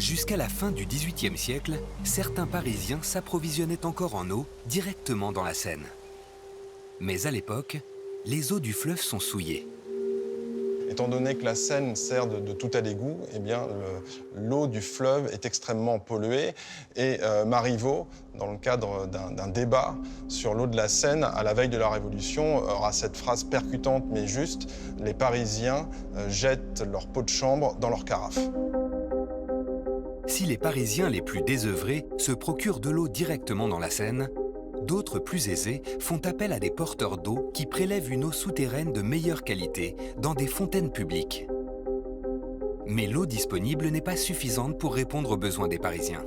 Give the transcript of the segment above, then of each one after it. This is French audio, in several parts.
Jusqu'à la fin du XVIIIe siècle, certains Parisiens s'approvisionnaient encore en eau directement dans la Seine. Mais à l'époque, les eaux du fleuve sont souillées. Étant donné que la Seine sert de tout à l'égout, eh bien, l'eau du fleuve est extrêmement polluée. Et Marivaux, dans le cadre d'un débat sur l'eau de la Seine, à la veille de la Révolution, aura cette phrase percutante mais juste: les Parisiens jettent leur pot de chambre dans leurs carafes. Si les Parisiens les plus désœuvrés se procurent de l'eau directement dans la Seine, d'autres plus aisés font appel à des porteurs d'eau qui prélèvent une eau souterraine de meilleure qualité dans des fontaines publiques. Mais l'eau disponible n'est pas suffisante pour répondre aux besoins des Parisiens.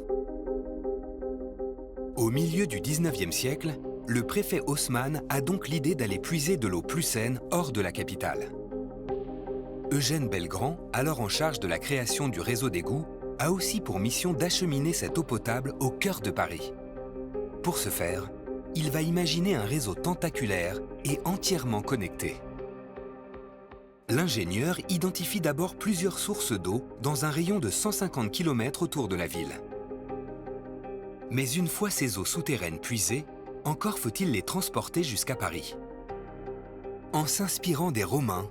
Au milieu du XIXe siècle, le préfet Haussmann a donc l'idée d'aller puiser de l'eau plus saine hors de la capitale. Eugène Belgrand, alors en charge de la création du réseau d'égouts, a aussi pour mission d'acheminer cette eau potable au cœur de Paris. Pour ce faire, il va imaginer un réseau tentaculaire et entièrement connecté. L'ingénieur identifie d'abord plusieurs sources d'eau dans un rayon de 150 km autour de la ville. Mais une fois ces eaux souterraines puisées, encore faut-il les transporter jusqu'à Paris. En s'inspirant des Romains,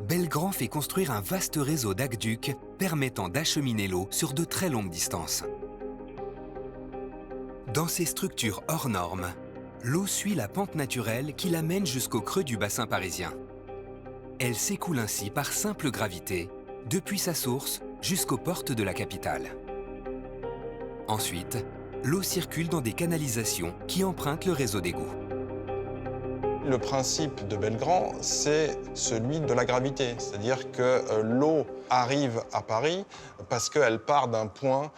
Belgrand fait construire un vaste réseau d'aqueducs permettant d'acheminer l'eau sur de très longues distances. Dans ces structures hors normes, l'eau suit la pente naturelle qui l'amène jusqu'au creux du bassin parisien. Elle s'écoule ainsi par simple gravité, depuis sa source jusqu'aux portes de la capitale. Ensuite, l'eau circule dans des canalisations qui empruntent le réseau d'égouts. Le principe de Belgrand, c'est celui de la gravité, c'est-à-dire que l'eau arrive à Paris parce qu'elle part d'un point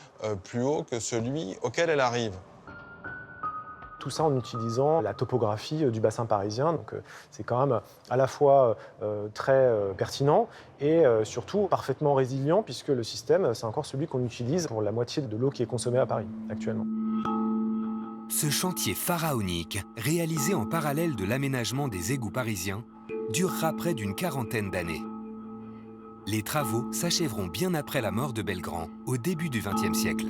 plus haut que celui auquel elle arrive. Tout ça en utilisant la topographie du bassin parisien. Donc c'est quand même à la fois très pertinent et surtout parfaitement résilient, puisque le système, c'est encore celui qu'on utilise pour la moitié de l'eau qui est consommée à Paris actuellement. Ce chantier pharaonique, réalisé en parallèle de l'aménagement des égouts parisiens, durera près d'une quarantaine d'années. Les travaux s'achèveront bien après la mort de Belgrand, au début du XXe siècle.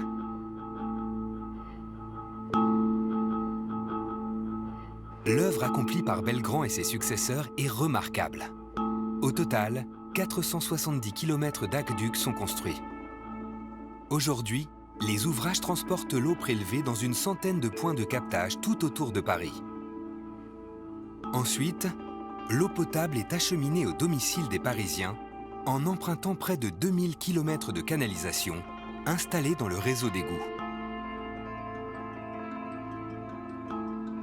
L'œuvre accomplie par Belgrand et ses successeurs est remarquable. Au total, 470 km d'aqueducs sont construits. Aujourd'hui, les ouvrages transportent l'eau prélevée dans une centaine de points de captage tout autour de Paris. Ensuite, l'eau potable est acheminée au domicile des Parisiens en empruntant près de 2000 km de canalisation installées dans le réseau d'égouts.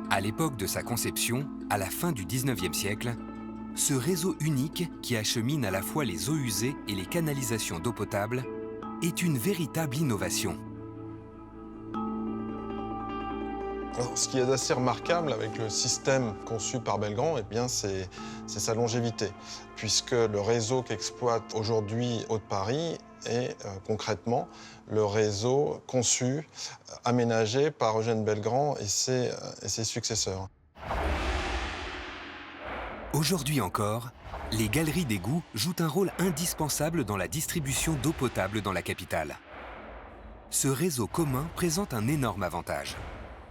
À l'époque de sa conception, à la fin du XIXe siècle, ce réseau unique qui achemine à la fois les eaux usées et les canalisations d'eau potable est une véritable innovation. Alors, ce qui est assez remarquable avec le système conçu par Belgrand, eh bien, c'est sa longévité, puisque le réseau qu'exploite aujourd'hui Haute-Paris est concrètement le réseau conçu, aménagé par Eugène Belgrand et ses successeurs. Aujourd'hui encore, les galeries d'égouts jouent un rôle indispensable dans la distribution d'eau potable dans la capitale. Ce réseau commun présente un énorme avantage.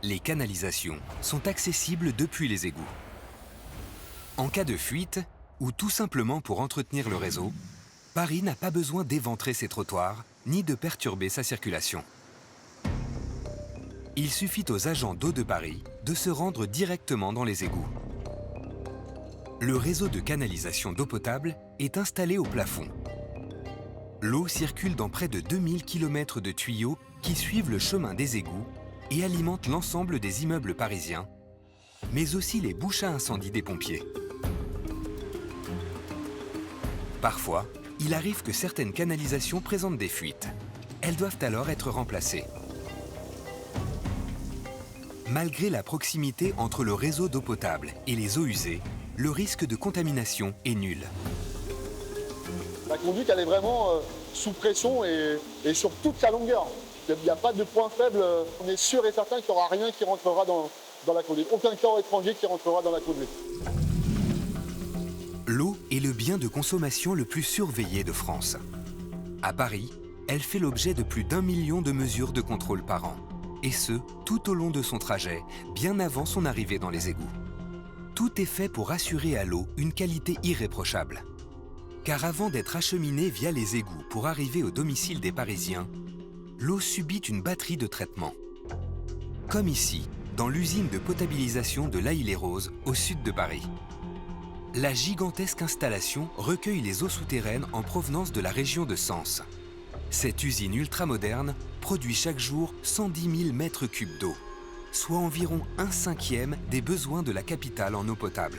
Les canalisations sont accessibles depuis les égouts. En cas de fuite, ou tout simplement pour entretenir le réseau, Paris n'a pas besoin d'éventrer ses trottoirs, ni de perturber sa circulation. Il suffit aux agents d'eau de Paris de se rendre directement dans les égouts. Le réseau de canalisation d'eau potable est installé au plafond. L'eau circule dans près de 2000 km de tuyaux qui suivent le chemin des égouts et alimentent l'ensemble des immeubles parisiens, mais aussi les bouches à incendie des pompiers. Parfois, il arrive que certaines canalisations présentent des fuites. Elles doivent alors être remplacées. Malgré la proximité entre le réseau d'eau potable et les eaux usées, le risque de contamination est nul. La conduite, elle est vraiment sous pression et sur toute sa longueur. Il n'y a pas de point faible. On est sûr et certain qu'il n'y aura rien qui rentrera dans la conduite. Aucun corps étranger qui rentrera dans la conduite. L'eau est le bien de consommation le plus surveillé de France. À Paris, elle fait l'objet de plus d'1 million de mesures de contrôle par an. Et ce, tout au long de son trajet, bien avant son arrivée dans les égouts. Tout est fait pour assurer à l'eau une qualité irréprochable. Car avant d'être acheminée via les égouts pour arriver au domicile des Parisiens, l'eau subit une batterie de traitement. Comme ici, dans l'usine de potabilisation de l'Haÿ-les-Roses, au sud de Paris. La gigantesque installation recueille les eaux souterraines en provenance de la région de Sens. Cette usine ultramoderne produit chaque jour 110 000 mètres cubes d'eau, soit environ 1/5 des besoins de la capitale en eau potable.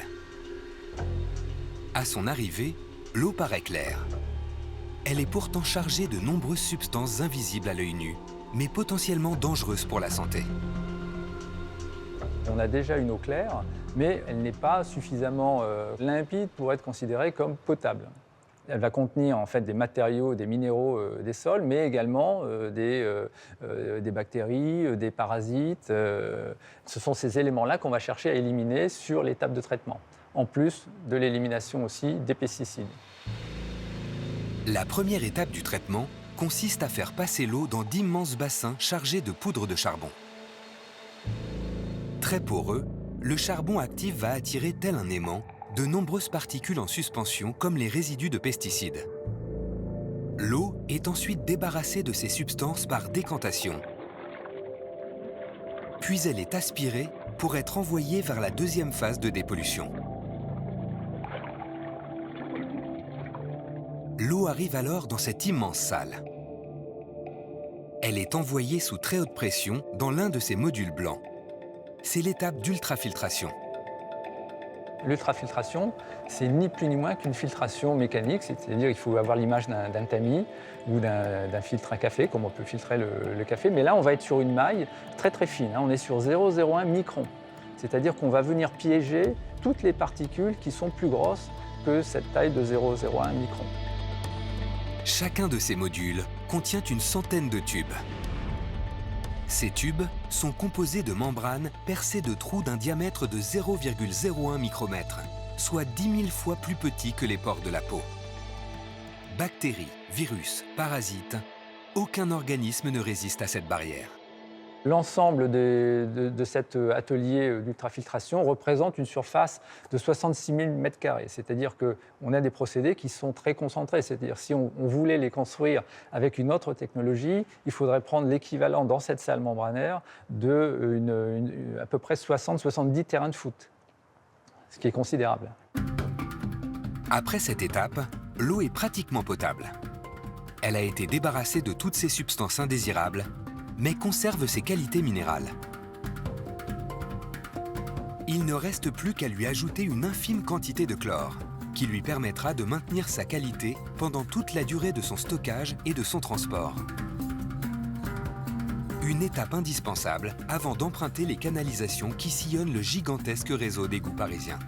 À son arrivée, l'eau paraît claire. Elle est pourtant chargée de nombreuses substances invisibles à l'œil nu, mais potentiellement dangereuses pour la santé. On a déjà une eau claire, mais elle n'est pas suffisamment limpide pour être considérée comme potable. Elle va contenir en fait des matériaux, des minéraux des sols, mais également des bactéries, des parasites. Ce sont ces éléments-là qu'on va chercher à éliminer sur l'étape de traitement, en plus de l'élimination aussi des pesticides. La première étape du traitement consiste à faire passer l'eau dans d'immenses bassins chargés de poudre de charbon. Très poreux, le charbon actif va attirer tel un aimant de nombreuses particules en suspension comme les résidus de pesticides. L'eau est ensuite débarrassée de ces substances par décantation. Puis elle est aspirée pour être envoyée vers la deuxième phase de dépollution. L'eau arrive alors dans cette immense salle. Elle est envoyée sous très haute pression dans l'un de ces modules blancs. C'est l'étape d'ultrafiltration. L'ultrafiltration, c'est ni plus ni moins qu'une filtration mécanique, c'est-à-dire qu'il faut avoir l'image d'un tamis ou d'un filtre à café, comme on peut filtrer le café. Mais là, on va être sur une maille très très fine, on est sur 0,01 micron. C'est-à-dire qu'on va venir piéger toutes les particules qui sont plus grosses que cette taille de 0,01 micron. Chacun de ces modules contient une centaine de tubes. Ces tubes sont composés de membranes percées de trous d'un diamètre de 0,01 micromètre, soit 10 000 fois plus petits que les pores de la peau. Bactéries, virus, parasites, aucun organisme ne résiste à cette barrière. L'ensemble de cet atelier d'ultrafiltration représente une surface de 66 000 m². C'est-à-dire qu'on a des procédés qui sont très concentrés. C'est-à-dire si on voulait les construire avec une autre technologie, il faudrait prendre l'équivalent dans cette salle membranaire de à peu près 60-70 terrains de foot, ce qui est considérable. Après cette étape, l'eau est pratiquement potable. Elle a été débarrassée de toutes ces substances indésirables, mais conserve ses qualités minérales. Il ne reste plus qu'à lui ajouter une infime quantité de chlore, qui lui permettra de maintenir sa qualité pendant toute la durée de son stockage et de son transport. Une étape indispensable avant d'emprunter les canalisations qui sillonnent le gigantesque réseau d'égouts parisiens.